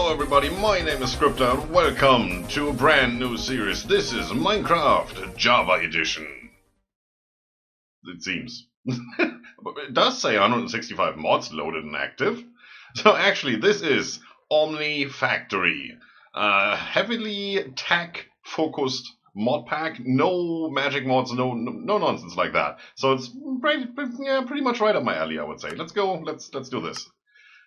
Hello everybody, my name is Scryptar and welcome to a brand new series. This is Minecraft Java Edition. It seems. It does say 165 mods loaded and active. So actually this is OmniFactory. Heavily tech focused mod pack, no magic mods, no nonsense like that. So it's pretty much right up my alley, I would say. Let's go, let's do this.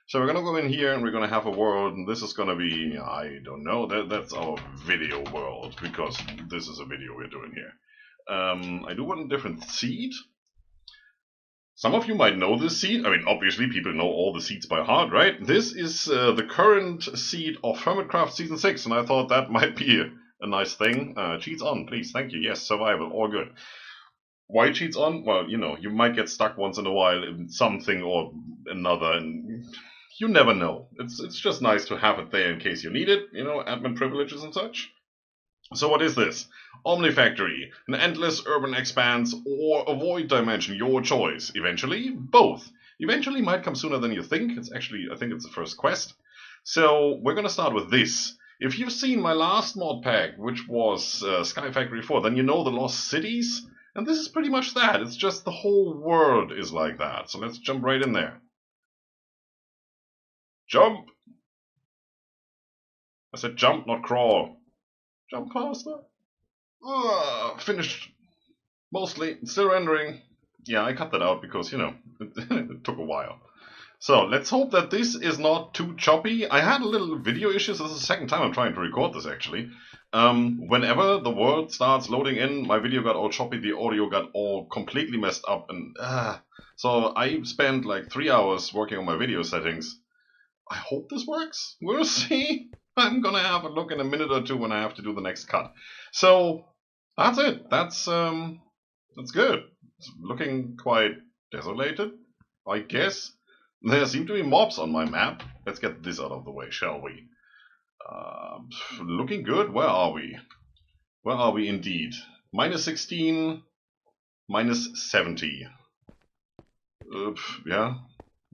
So we're gonna go in here and we're gonna have a world, and this is gonna be, I don't know, that's our video world, because this is a video we're doing here. I do want a different seed. Some of you might know this seed. I mean, obviously people know all the seeds by heart, right? This is the current seed of Hermitcraft Season 6, and I thought that might be a nice thing. Cheats on, please, thank you. Yes, survival, all good. Why cheats on? Well, you know, you might get stuck once in a while in something or another, and you never know. It's just nice to have it there in case you need it, you know, admin privileges and such. So what is this? OmniFactory, an endless urban expanse or a void dimension, your choice. Eventually, both. Eventually might come sooner than you think. It's actually, I think it's the first quest. So we're gonna start with this. If you've seen my last mod pack, which was Sky Factory 4, then you know the Lost Cities. And this is pretty much that. It's just the whole world is like that. So let's jump right in there. Jump! I said jump, not crawl. Jump faster. Finished. Mostly. Still rendering. Yeah, I cut that out because, you know, it took a while. So, let's hope that this is not too choppy. I had a little video issues. This is the second time I'm trying to record this, actually. Whenever the world starts loading in, my video got all choppy, the audio got all completely messed up, and so I spent like 3 hours working on my video settings. I hope this works. We'll see. I'm gonna have a look in a minute or two when I have to do the next cut. So that's it. That's good. It's looking quite desolated, I guess. There seem to be mobs on my map. Let's get this out of the way, shall we? Looking good. Where are we? Where are we indeed? Minus 16, minus 70. Yeah.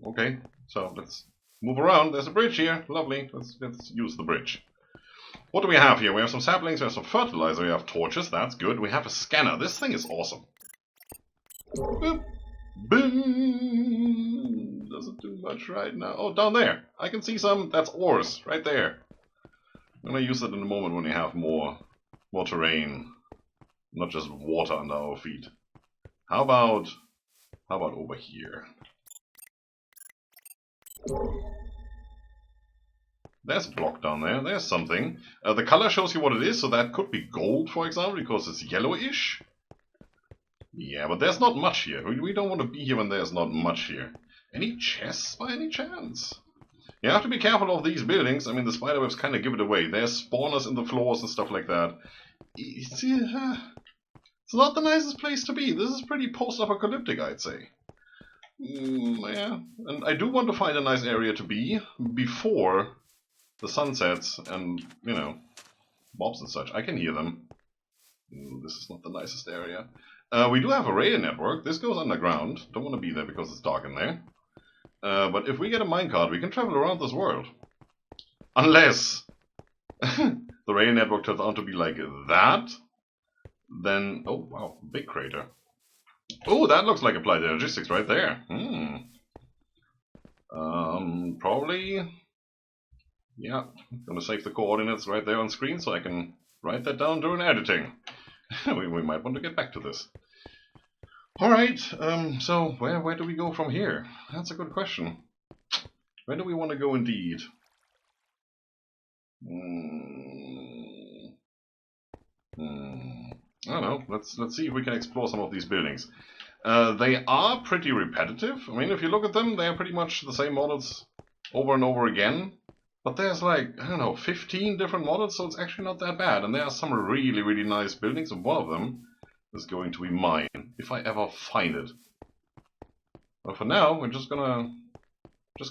Okay. So let's move around. There's a bridge here. Lovely. Let's use the bridge. What do we have here? We have some saplings, we have some fertilizer, we have torches. That's good. We have a scanner. This thing is awesome. Boop. Boom. Doesn't do much right now. Oh, down there. I can see some. That's ores right there. I'm gonna use it in a moment when we have more terrain, not just water under our feet. How about over here? There's a block down there. There's something. The color shows you what it is, so that could be gold, for example, because it's yellowish. Yeah, but there's not much here. We don't want to be here when there's not much here. Any chests by any chance? You have to be careful of these buildings. I mean, the spiderwebs kind of give it away. There's spawners in the floors and stuff like that. It's not the nicest place to be. This is pretty post-apocalyptic, I'd say. Yeah, and I do want to find a nice area to be before the sun sets and, you know, mobs and such. I can hear them. This is not the nicest area. We do have a radio network. This goes underground. Don't want to be there because it's dark in there. But if we get a minecart, we can travel around this world. Unless the radio network turns out to be like that, then... Oh, wow, big crater. Oh, that looks like applied logistics right there. Probably... Yeah, I'm gonna save the coordinates right there on screen so I can write that down during editing. we might want to get back to this. Alright, so where do we go from here? That's a good question. Where do we want to go indeed? I don't know. Let's see if we can explore some of these buildings. They are pretty repetitive. I mean, if you look at them, they are pretty much the same models over and over again. But there's like, I don't know, 15 different models, so it's actually not that bad. And there are some really, really nice buildings, and one of them is going to be mine, if I ever find it. But for now, we're just gonna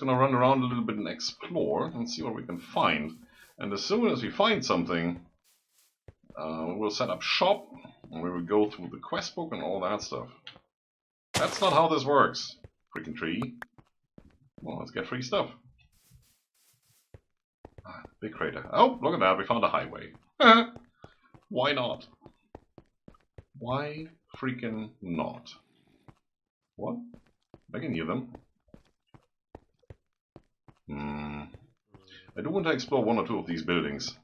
run around a little bit and explore and see what we can find. And as soon as we find something, we'll set up shop, and we will go through the quest book and all that stuff. That's not how this works. Freaking tree. Well, let's get free stuff. Big crater. Oh, look at that, we found a highway. Why not? Why freaking not? What? I can hear them. I do want to explore one or two of these buildings.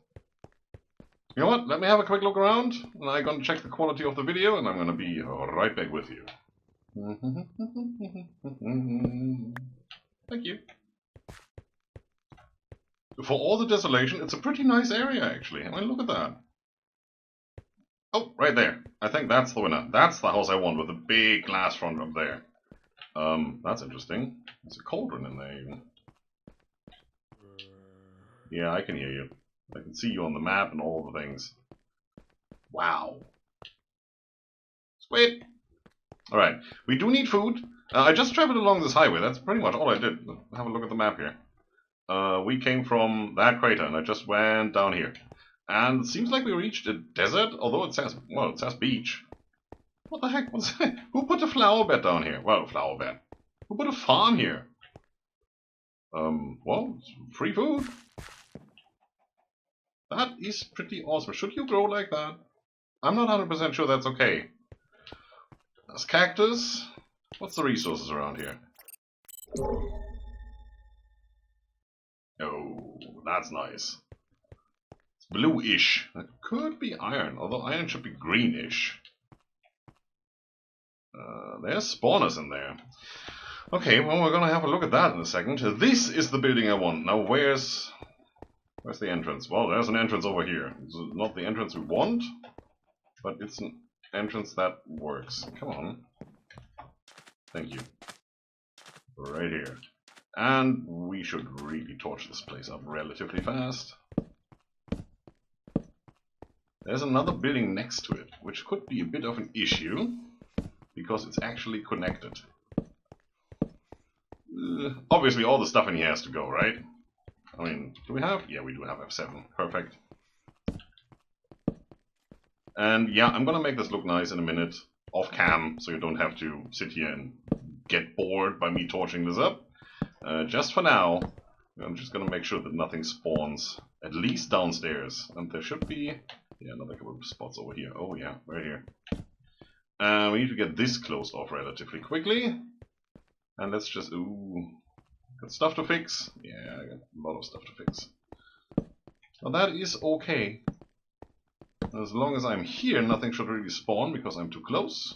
You know what? Let me have a quick look around, and I'm going to check the quality of the video, and I'm going to be right back with you. Thank you. For all the desolation, it's a pretty nice area, actually. I mean, look at that. Oh, right there. I think that's the winner. That's the house I want, with the big glass front up there. That's interesting. There's a cauldron in there, even. Yeah, I can hear you. I can see you on the map and all the things. Wow. Sweet. Alright, we do need food. I just traveled along this highway. That's pretty much all I did. Have a look at the map here. We came from that crater, and I just went down here. And it seems like we reached a desert, although it says, well, it says beach. What the heck was that? Who put a flower bed down here? Well, flower bed. Who put a farm here? Well, free food. That is pretty awesome. Should you grow like that? I'm not 100% sure that's okay. There's cactus. What's the resources around here? Oh, that's nice. It's blue-ish. That could be iron, although iron should be greenish. There's spawners in there. Okay, well, we're gonna have a look at that in a second. This is the building I want. Now, where's the entrance? Well, there's an entrance over here. It's not the entrance we want, but it's an entrance that works. Come on. Thank you. Right here. And we should really torch this place up relatively fast. There's another building next to it, which could be a bit of an issue, because it's actually connected. Obviously all the stuff in here has to go, right? I mean, do we have? Yeah, we do have F7. Perfect. And yeah, I'm gonna make this look nice in a minute, off cam, so you don't have to sit here and get bored by me torching this up. Just for now, I'm just gonna make sure that nothing spawns, at least downstairs. And there should be, yeah, another couple of spots over here. Oh yeah, right here. We need to get this closed off relatively quickly. And let's just, ooh, got stuff to fix. Yeah, I got a lot of stuff to fix. Well, that is okay. As long as I'm here, nothing should really spawn because I'm too close.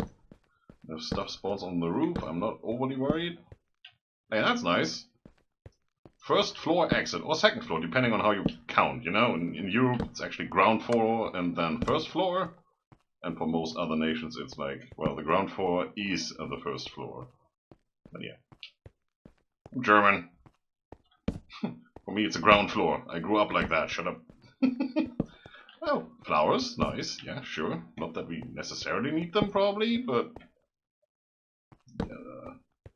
If stuff spawns on the roof, I'm not overly worried. Hey, that's nice. First floor exit, or second floor, depending on how you count, you know? In Europe, it's actually ground floor and then first floor. And for most other nations, it's like, well, the ground floor is the first floor. But yeah. I'm German. For me, it's a ground floor. I grew up like that. Shut up. Oh, flowers. Nice. Yeah, sure. Not that we necessarily need them, probably, but...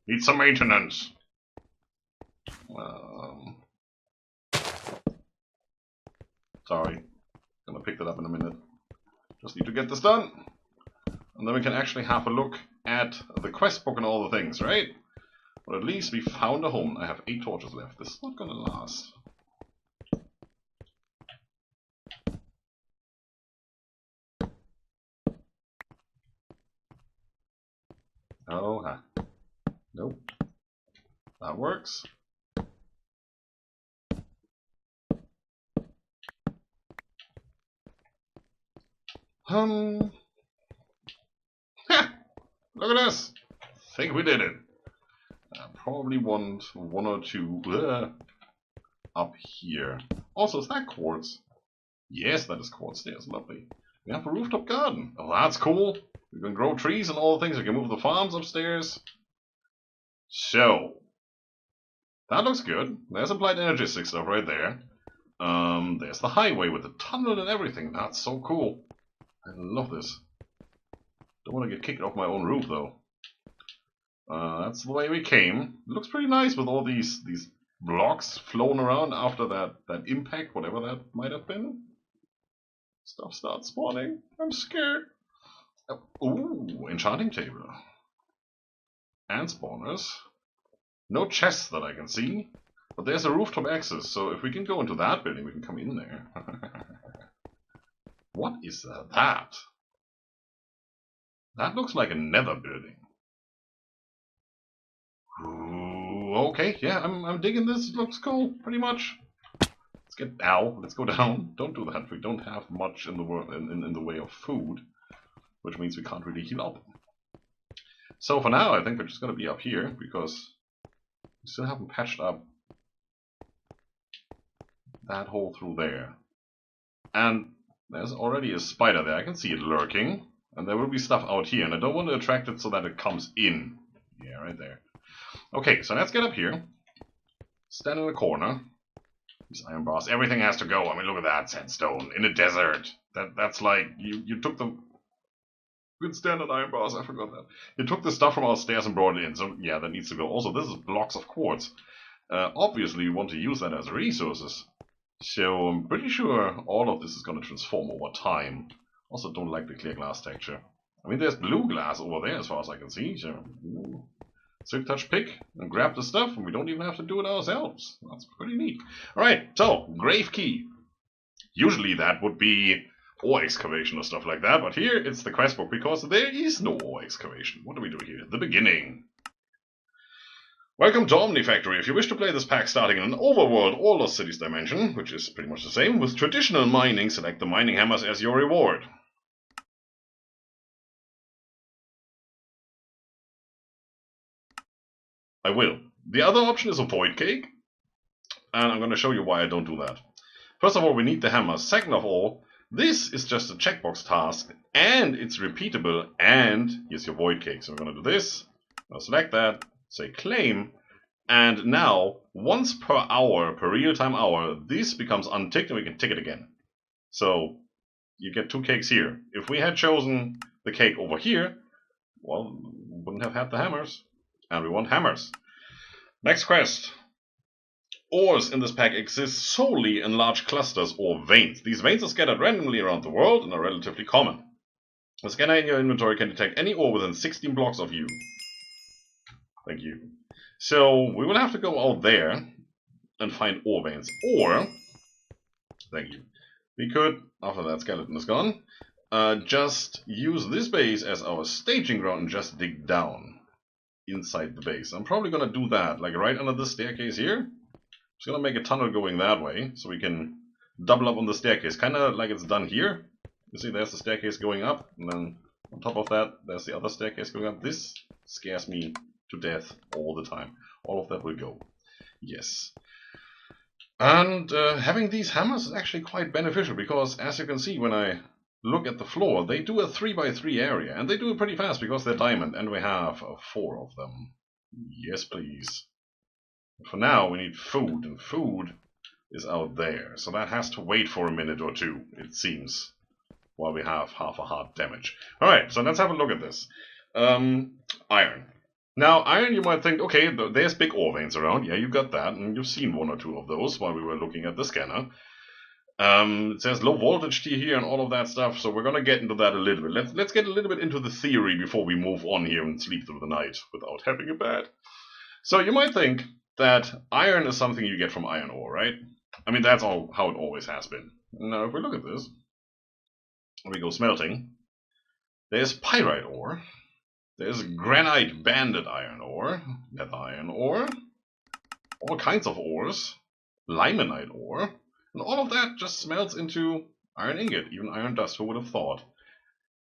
need some maintenance. Sorry. Gonna pick that up in a minute. Just need to get this done. And then we can actually have a look at the quest book and all the things, right? But at least we found a home. I have 8 torches left. This is not gonna last. Oh, nope. That works. Ha! Look at this! Think we did it. I probably want 1 or 2 up here. Also, is that quartz? Yes, that is quartz. There's lovely. We have a rooftop garden. Oh, that's cool. We can grow trees and all the things. We can move the farms upstairs. So, that looks good. There's applied energistic stuff right there. There's the highway with the tunnel and everything. That's so cool. I love this. Don't want to get kicked off my own roof though. That's the way we came. It looks pretty nice with all these blocks flown around after that impact, whatever that might have been. Stuff starts spawning. I'm scared. Ooh, enchanting table. And spawners. No chests that I can see. But there's a rooftop access, so if we can go into that building, we can come in there. What is that? That looks like a nether building. Ooh, okay, yeah, I'm digging this. It looks cool, pretty much. Let's go down. Don't do that. We don't have much in the world in the way of food, which means we can't really heal up. So for now, I think we're just gonna be up here because we still haven't patched up that hole through there. And there's already a spider there. I can see it lurking. And there will be stuff out here. And I don't want to attract it so that it comes in. Yeah, right there. Okay, so let's get up here. Stand in the corner. These iron bars. Everything has to go. I mean, look at that sandstone in a desert. That's like you took the good standard iron bars. I forgot that. You took the stuff from our stairs and brought it in. So yeah, that needs to go. Also, this is blocks of quartz. Obviously, we want to use that as resources. So I'm pretty sure all of this is going to transform over time. Also, don't like the clear glass texture. I mean, there's blue glass over there as far as I can see. So, Silk Touch pick and grab the stuff, and we don't even have to do it ourselves. That's pretty neat. Alright, so, Grave Key. Usually that would be ore excavation or stuff like that, but here it's the quest book because there is no ore excavation. What do we do here? The beginning. Welcome to OmniFactory. If you wish to play this pack starting in an overworld or Lost Cities dimension, which is pretty much the same, with traditional mining, select the mining hammers as your reward. I will. The other option is a void cake, and I'm going to show you why I don't do that. First of all, we need the hammers. Second of all, this is just a checkbox task, and it's repeatable, and here's your void cake. So we're going to do this. I'll select that. Say claim, and now once per hour, per real-time hour, this becomes unticked and we can tick it again. So you get 2 cakes here. If we had chosen the cake over here, well, we wouldn't have had the hammers, and we want hammers. Next quest. Ores in this pack exist solely in large clusters or veins. These veins are scattered randomly around the world and are relatively common. The scanner in your inventory can detect any ore within 16 blocks of you. Thank you. So we will have to go out there and find ore veins. Or, thank you, we could, after that skeleton is gone, just use this base as our staging ground and just dig down inside the base. I'm probably going to do that, like right under this staircase here. Just going to make a tunnel going that way, so we can double up on the staircase, kind of like it's done here. You see, there's the staircase going up, and then on top of that, there's the other staircase going up. This scares me to death all the time. All of that will go. Yes. And having these hammers is actually quite beneficial because, as you can see, when I look at the floor, they do a 3x3 area, and they do it pretty fast because they're diamond, and we have 4 of them. Yes, please. For now, we need food, and food is out there, so that has to wait for a minute or two, it seems, while we have half a heart damage. Alright, so let's have a look at this. Iron. Now, iron, you might think, okay, there's big ore veins around. Yeah, you got that, and you've seen 1 or 2 of those while we were looking at the scanner. It says low voltage T here and all of that stuff, so we're going to get into that a little bit. Let's get a little bit into the theory before we move on here and sleep through the night without having a bed. So you might think that iron is something you get from iron ore, right? I mean, that's all how it always has been. Now, if we look at this, we go smelting. There's pyrite ore. There's granite banded iron ore, nether iron ore, all kinds of ores, limonite ore, and all of that just smelts into iron ingot, even iron dust, who would have thought?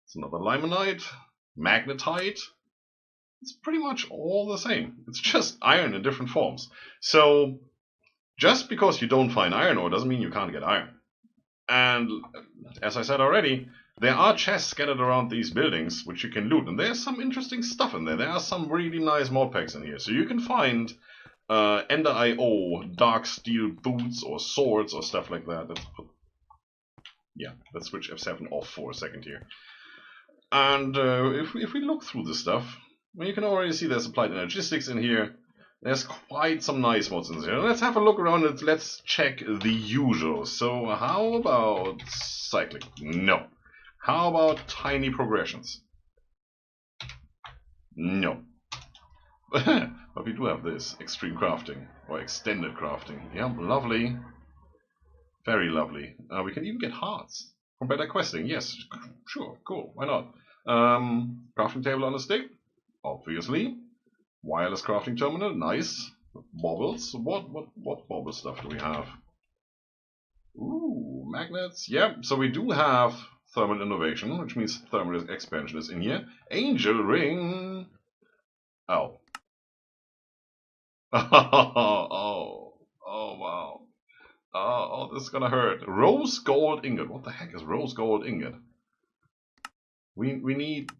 It's another limonite, magnetite. It's pretty much all the same. It's just iron in different forms. So, just because you don't find iron ore doesn't mean you can't get iron. And, as I said already, there are chests scattered around these buildings which you can loot, and there's some interesting stuff in there. There are some really nice mod packs in here. So you can find Ender IO, dark steel boots or swords or stuff like that. Let's switch F7 off for a second here. And if we look through this stuff, well, you can already see there's applied energistics in here. There's quite some nice mods in here. Let's have a look around and let's check the usual. So how about cycling? No. How about tiny progressions? No. But we do have this extreme crafting or extended crafting. Yeah, lovely, very lovely. We can even get hearts from better questing. Yes, sure, cool. Why not? Crafting table on a stick, obviously. Wireless crafting terminal, nice. Baubles. What bauble stuff do we have? Ooh, magnets. Yep. So we do have thermal innovation, which means thermal expansion is in here. Angel ring. Oh. Oh. Oh wow. Oh, this is gonna hurt. Rose gold ingot. What the heck is rose gold ingot? We need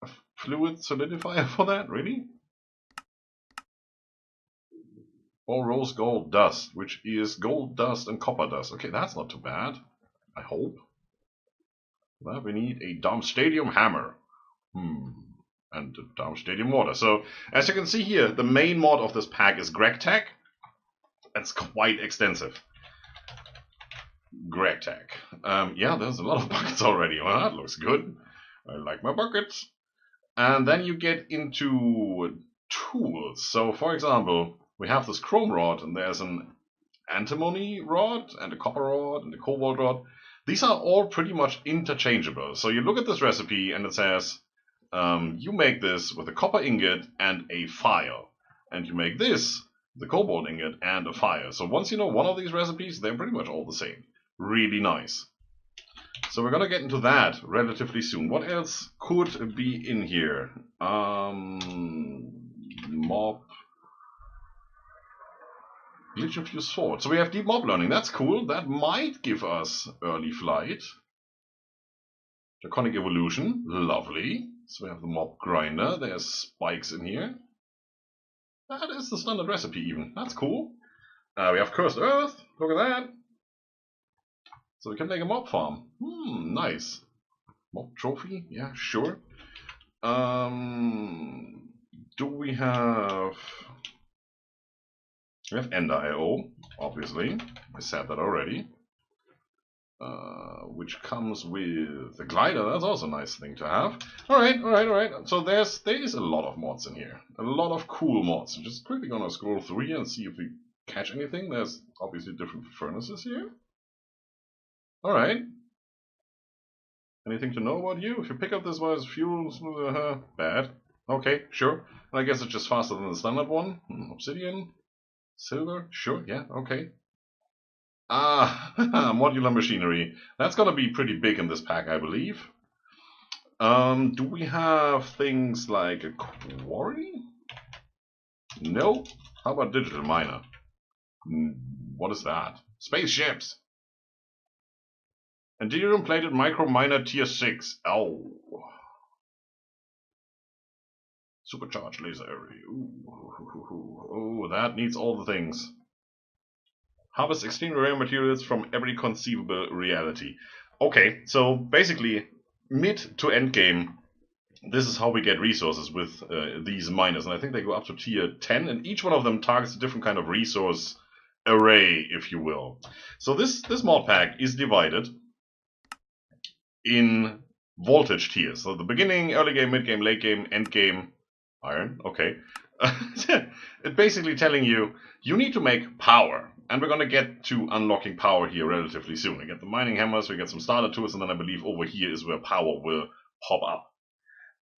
a fluid solidifier for that, really? Or rose gold dust, which is gold dust and copper dust. Okay, that's not too bad. I hope. Well, we need a Dom Stadium hammer. And a Dom Stadium water. So, as you can see here, the main mod of this pack is GregTech. It's quite extensive. GregTech. Yeah, there's a lot of buckets already. Well, that looks good. I like my buckets. And then you get into tools. So, for example, we have this chrome rod, and there's an antimony rod, and a copper rod, and a cobalt rod. These are all pretty much interchangeable. So you look at this recipe, and it says, you make this with a copper ingot and a fire. And you make this, the cobalt ingot, and a fire. So once you know one of these recipes, they're pretty much all the same. Really nice. So we're gonna get into that relatively soon. What else could be in here? Mob. Glitch of your sword. So we have deep mob learning. That's cool. That might give us early flight. Draconic evolution. Lovely. So we have the mob grinder. There's spikes in here. That is the standard recipe even. That's cool. We have cursed earth. Look at that. So we can make a mob farm. Nice. Mob trophy? Yeah, sure. Do we have... We have Ender.io, obviously. I said that already. Which comes with the glider. That's also a nice thing to have. Alright. So there is a lot of mods in here. A lot of cool mods. I'm just quickly gonna scroll through here and see if we catch anything. There's obviously different furnaces here. Alright. Anything to know about you? If you pick up this one as fuel, bad. Okay, sure. I guess it's just faster than the standard one. Obsidian. Silver? Sure, yeah, okay. Modular machinery. That's gonna be pretty big in this pack, I believe. Do we have things like a quarry? No. How about digital miner? What is that? Spaceships! Endymium plated micro miner tier 6. Oh. Supercharged laser array. Ooh, that needs all the things. Harvest extremely rare materials from every conceivable reality. Okay, so basically, mid to end game, this is how we get resources with these miners. And I think they go up to tier 10, and each one of them targets a different kind of resource array, if you will. So this mod pack is divided in voltage tiers. So the beginning, early game, mid game, late game, end game, iron, okay. It's basically telling you, you need to make power. And we're going to get to unlocking power here relatively soon. We get the mining hammers, we get some starter tools, and then I believe over here is where power will pop up.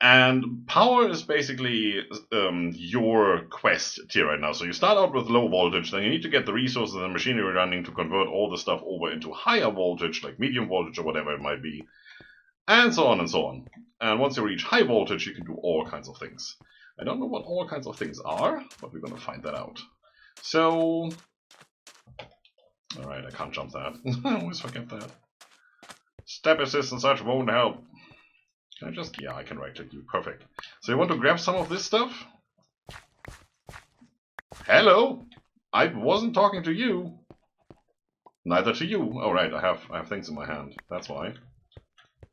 And power is basically your quest tier right now. So you start out with low voltage, then you need to get the resources and the machinery running to convert all the stuff over into higher voltage, like medium voltage or whatever it might be. And so on and so on. And once you reach high voltage, you can do all kinds of things. I don't know what all kinds of things are, but we're going to find that out. So... Alright, I can't jump that. I always forget that. Step assist and such won't help. Can I just... Yeah, I can right-click you. Perfect. So you want to grab some of this stuff? Hello? I wasn't talking to you. Neither to you. Oh, right, I have things in my hand. That's why.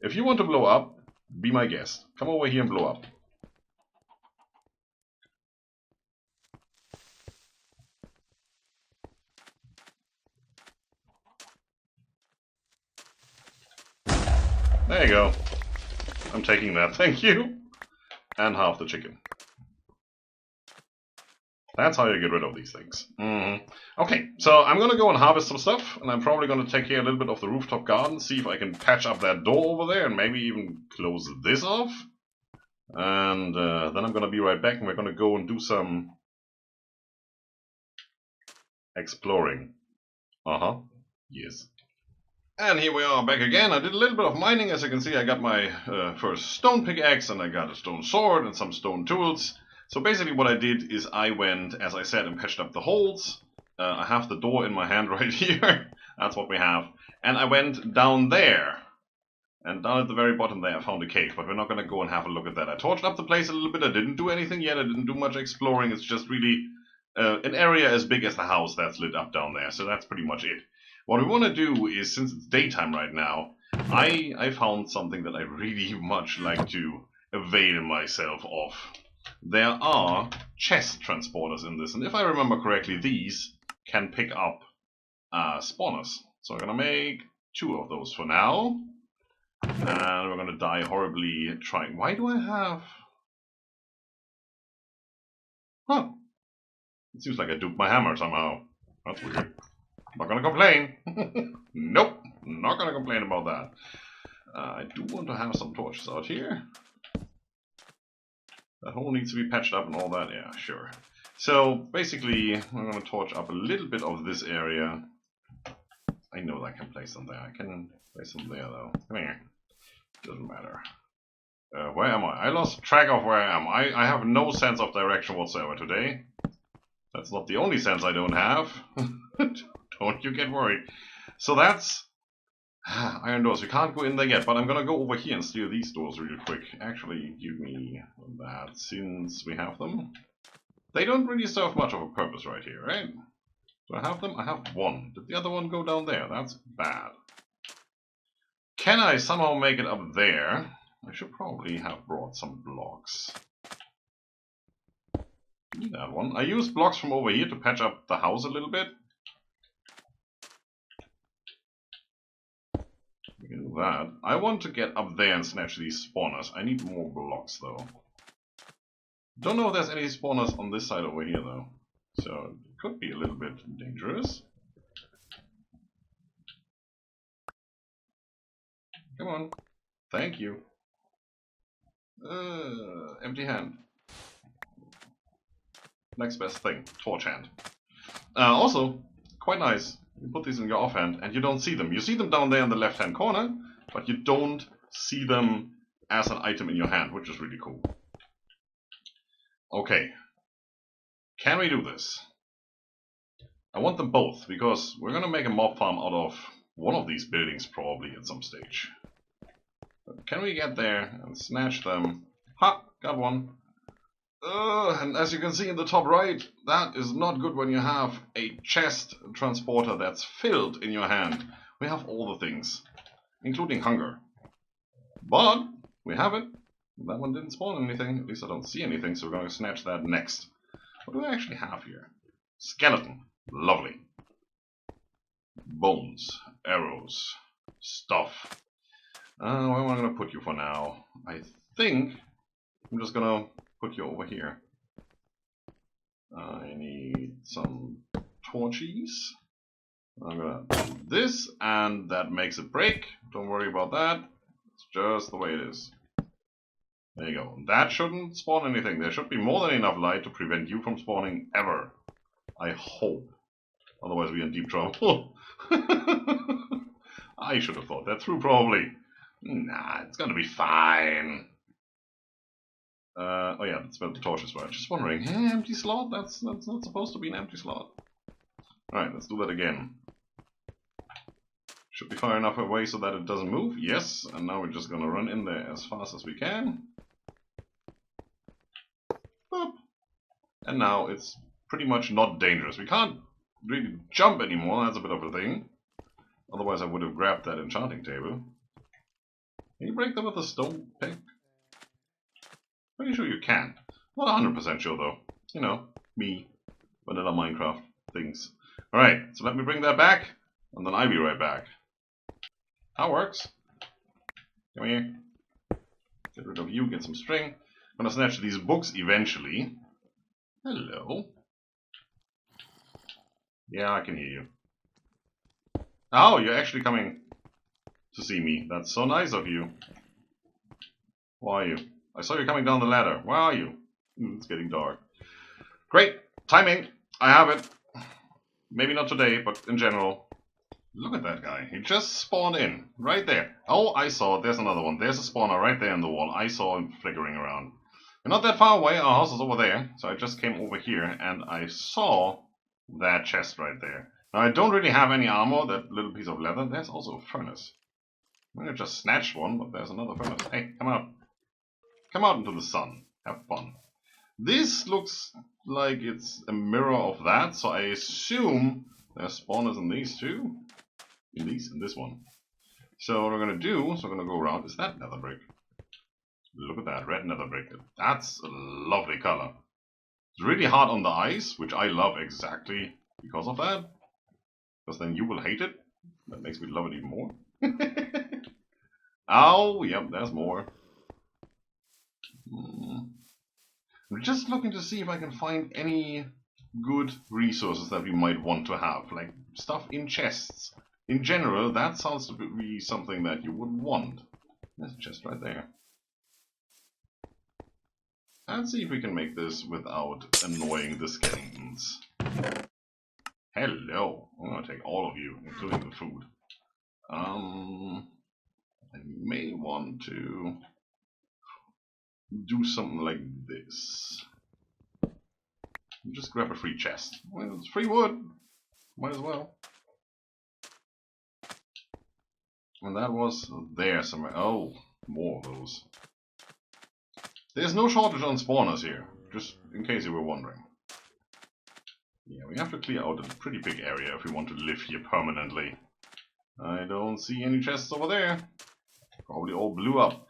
If you want to blow up, be my guest. Come over here and blow up. There you go. I'm taking that, thank you. And half the chicken. That's how you get rid of these things. Okay, so I'm gonna go and harvest some stuff, and I'm probably gonna take care a little bit of the rooftop garden, see if I can patch up that door over there, and maybe even close this off. And then I'm gonna be right back, and we're gonna go and do some exploring. Yes. And here we are back again. I did a little bit of mining. As you can see, I got my first stone pickaxe, and I got a stone sword and some stone tools. So basically what I did is I went, as I said, and patched up the holes. I have the door in my hand right here. That's what we have. And I went down there. And down at the very bottom there I found a cave, but we're not going to go and have a look at that. I torched up the place a little bit. I didn't do anything yet. I didn't do much exploring. It's just really an area as big as the house that's lit up down there. So that's pretty much it. What we want to do is, since it's daytime right now, I found something that I really much like to avail myself of. There are chest transporters in this, and if I remember correctly, these can pick up spawners. So I'm going to make 2 of those for now. And we're going to die horribly trying. Why do I have... Huh. It seems like I duped my hammer somehow. That's weird. Not going to complain. Nope. Not going to complain about that. I do want to have some torches out here. That hole needs to be patched up and all that. Yeah, sure. So basically, I'm going to torch up a little bit of this area. I know that I can place them there. I can place them there though. Come here. Doesn't matter. Where am I? I lost track of where I am. I have no sense of direction whatsoever today. That's not the only sense I don't have. Don't you get worried. So that's iron doors. We can't go in there yet, but I'm gonna go over here and steal these doors real quick. Actually, give me that, since we have them. They don't really serve much of a purpose right here, right? Do I have them? I have one. Did the other one go down there? That's bad. Can I somehow make it up there? I should probably have brought some blocks. That one. I used blocks from over here to patch up the house a little bit. We can do that. I want to get up there and snatch these spawners. I need more blocks though. Don't know if there's any spawners on this side over here though. So it could be a little bit dangerous. Come on. Thank you. Empty hand. Next best thing. Torch hand. Also, quite nice. You put these in your offhand and you don't see them. You see them down there in the left hand corner, but you don't see them as an item in your hand, which is really cool. Okay. Can we do this? I want them both, because we're going to make a mob farm out of one of these buildings probably at some stage. But can we get there and snatch them? Ha! Got one. And as you can see in the top right, that is not good when you have a chest transporter that's filled in your hand. We have all the things, including hunger. But we have it. That one didn't spawn anything. At least I don't see anything, so we're going to snatch that next. What do I actually have here? Skeleton. Lovely. Bones. Arrows. Stuff. Where am I going to put you for now? I think I'm just going to put you over here. I need some torches. I'm going to do this, and that makes it break. Don't worry about that. It's just the way it is. There you go. That shouldn't spawn anything. There should be more than enough light to prevent you from spawning ever. I hope. Otherwise we're in deep trouble. I should have thought that through probably. Nah, it's gonna be fine. Oh yeah, that's where the torches were. Just wondering, hey, empty slot? That's not supposed to be an empty slot. Alright, let's do that again. Should be far enough away so that it doesn't move. Yes, and now we're just gonna run in there as fast as we can. Boop. And now it's pretty much not dangerous. We can't really jump anymore, that's a bit of a thing. Otherwise I would have grabbed that enchanting table. Can you break them with a stone pick? Pretty sure you can. Not 100% sure though. You know, me, vanilla Minecraft things. Alright, so let me bring that back, and then I'll be right back. That works. Come here. Get rid of you, get some string. I'm gonna snatch these books eventually. Hello. Yeah, I can hear you. Oh, you're actually coming to see me. That's so nice of you. Where are you? I saw you coming down the ladder. Where are you? It's getting dark. Great! Timing! I have it. Maybe not today, but in general. Look at that guy. He just spawned in. Right there. Oh, I saw it. There's another one. There's a spawner right there in the wall. I saw him flickering around. We're not that far away. Our house is over there. So I just came over here and I saw that chest right there. Now I don't really have any armor. That little piece of leather. There's also a furnace. I'm gonna just snatch one, but there's another furnace. Hey, come out. Come out into the sun. Have fun. This looks like it's a mirror of that, so I assume there's spawners in these too. In this one. So what we're gonna do is we're gonna go around. Is that nether brick? Look at that, red nether brick. That's a lovely color. It's really hard on the eyes, which I love exactly because of that. Because then you will hate it. That makes me love it even more. Oh, yep, there's more. I'm just looking to see if I can find any good resources that we might want to have, like stuff in chests. In general, that sounds to be something that you would want. There's a chest right there. Let's see if we can make this without annoying the skeletons. Hello. I'm gonna take all of you, including the food. I may want to do something like this. Just grab a free chest. Well, it's free wood. Might as well. And that was there somewhere. Oh, more of those. There's no shortage on spawners here, just in case you were wondering. Yeah, we have to clear out a pretty big area if we want to live here permanently. I don't see any chests over there. Probably all blew up.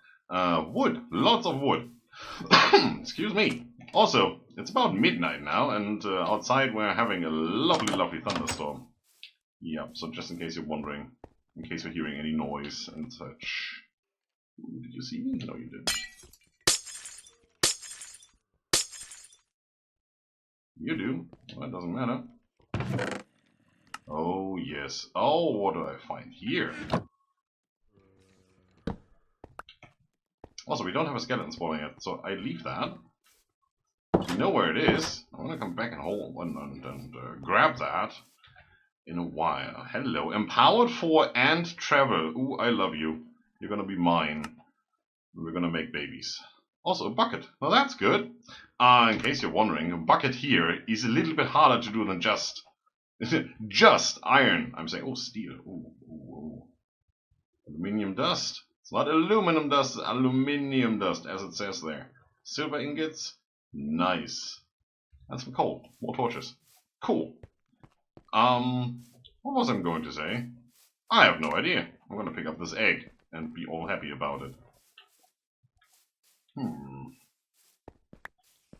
Wood. Lots of wood. Excuse me. Also, it's about midnight now, and outside we're having a lovely, lovely thunderstorm. Yeah, so just in case you're wondering, in case you're hearing any noise and such. Did you see me? No, you didn't. You do. Well, that doesn't matter. Oh, yes. Oh, what do I find here? Also, we don't have a skeleton spawning yet, so I leave that. We know where it is. I'm gonna come back and grab that in a while. Hello. Empowered for and travel. Ooh, I love you. You're gonna be mine. We're gonna make babies. Also, a bucket. Well, that's good. In case you're wondering, a bucket here is a little bit harder to do than just iron. I'm saying, oh, steel. Ooh. Aluminium dust. It's not aluminum dust, it's aluminium dust, as it says there. Silver ingots. Nice. And some coal. More torches. Cool. What was I going to say? I have no idea. I'm gonna pick up this egg and be all happy about it.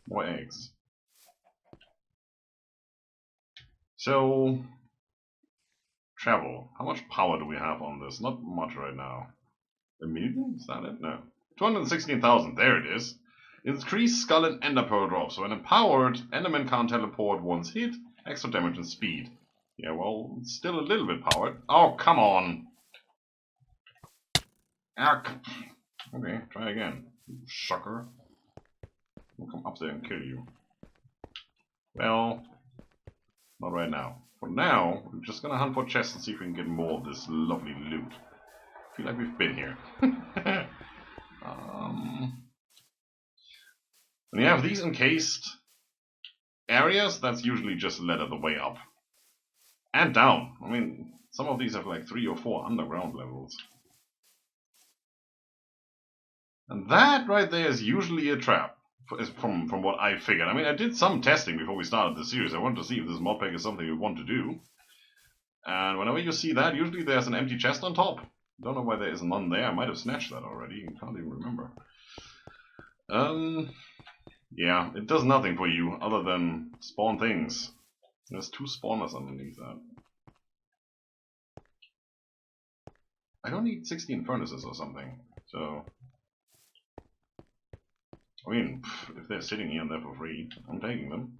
More eggs. So, travel. How much power do we have on this? Not much right now. A million? Is that it? No. 216,000. There it is. Increased skull and ender pearl drop. So when empowered, enderman can't teleport once hit. Extra damage and speed. Yeah, well, it's still a little bit powered. Oh, come on. Okay, try again. Sucker. We'll come up there and kill you. Well, not right now. For now, we're just gonna hunt for chests and see if we can get more of this lovely loot. I feel like we've been here. When you have these encased areas, that's usually just led the way up. And down. I mean, some of these have like 3 or 4 underground levels. And that right there is usually a trap, from what I figured. I mean, I did some testing before we started the series. I wanted to see if this mod pack is something you want to do. And whenever you see that, usually there's an empty chest on top. Don't know why there is none there. I might have snatched that already. I can't even remember. Yeah, it does nothing for you other than spawn things. There's 2 spawners underneath that. I don't need 16 furnaces or something, so... I mean, if they're sitting here and they're for free, I'm taking them.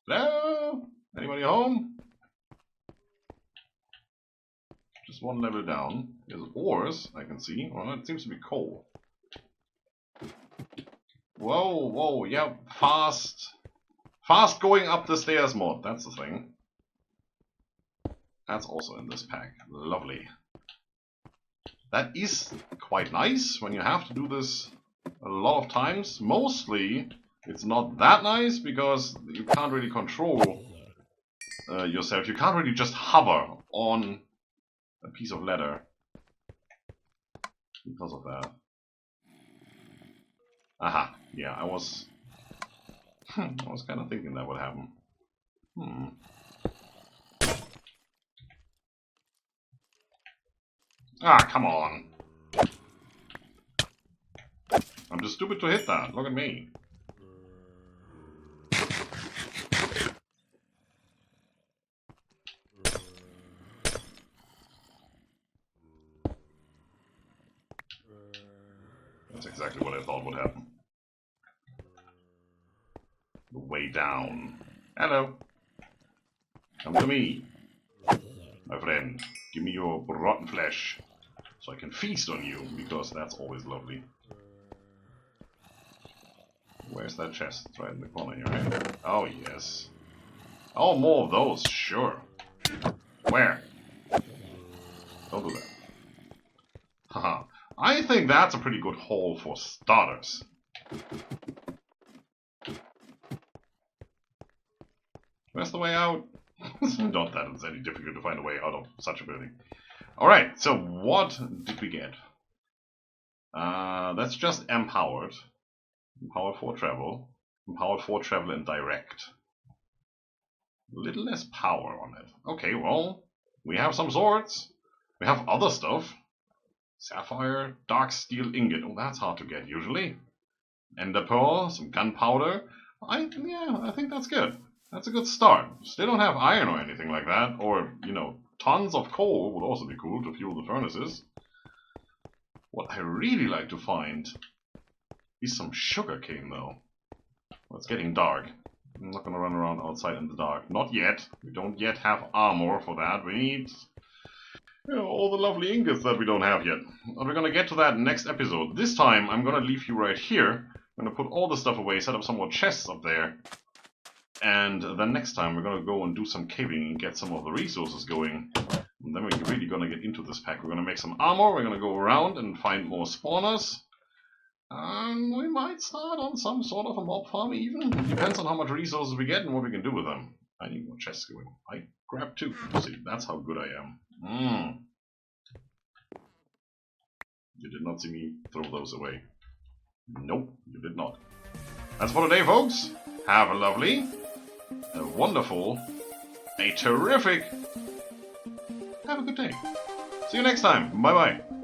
Hello? Anybody home? Just one level down. There's ores, I can see. Well, it seems to be coal. Whoa, whoa, yeah, fast. Fast going up the stairs mod, that's the thing. That's also in this pack. Lovely. That is quite nice when you have to do this a lot of times. Mostly, it's not that nice because you can't really control yourself. You can't really just hover on a piece of leather because of that. Aha, yeah, I was kind of thinking that would happen. Ah, come on. I'm just stupid to hit that. Look at me. That's exactly what I thought would happen. The way down. Hello. Come to me. My friend, give me your rotten flesh. So I can feast on you, because that's always lovely. Where's that chest? It's right in the corner here, right? Oh, yes. Oh, more of those, sure. Where? Don't do that. Haha. I think that's a pretty good haul for starters. Where's the way out? Not that it's any difficult to find a way out of such a building. Alright, so what did we get? That's just empowered. Empowered for travel. Empowered for travel and direct. A little less power on it. Okay, well, we have some swords. We have other stuff. Sapphire, dark steel ingot. Oh, that's hard to get usually. Ender pearl, some gunpowder. I think that's good. That's a good start. Still don't have iron or anything like that. Or, you know, tons of coal would also be cool to fuel the furnaces. What I really like to find is some sugar cane, though. Well, it's getting dark. I'm not going to run around outside in the dark. Not yet. We don't yet have armor for that. We need, you know, all the lovely ingots that we don't have yet. But we're going to get to that next episode. This time, I'm going to leave you right here. I'm going to put all the stuff away, set up some more chests up there. And then next time, we're going to go and do some caving and get some of the resources going. And then we're really going to get into this pack. We're going to make some armor. We're going to go around and find more spawners. And we might start on some sort of a mob farm even. Depends on how much resources we get and what we can do with them. I need more chests going. I grabbed two. See, that's how good I am. You did not see me throw those away. Nope, you did not. That's for today, folks. Have a lovely, a wonderful, a terrific, have a good day. See you next time. Bye-bye.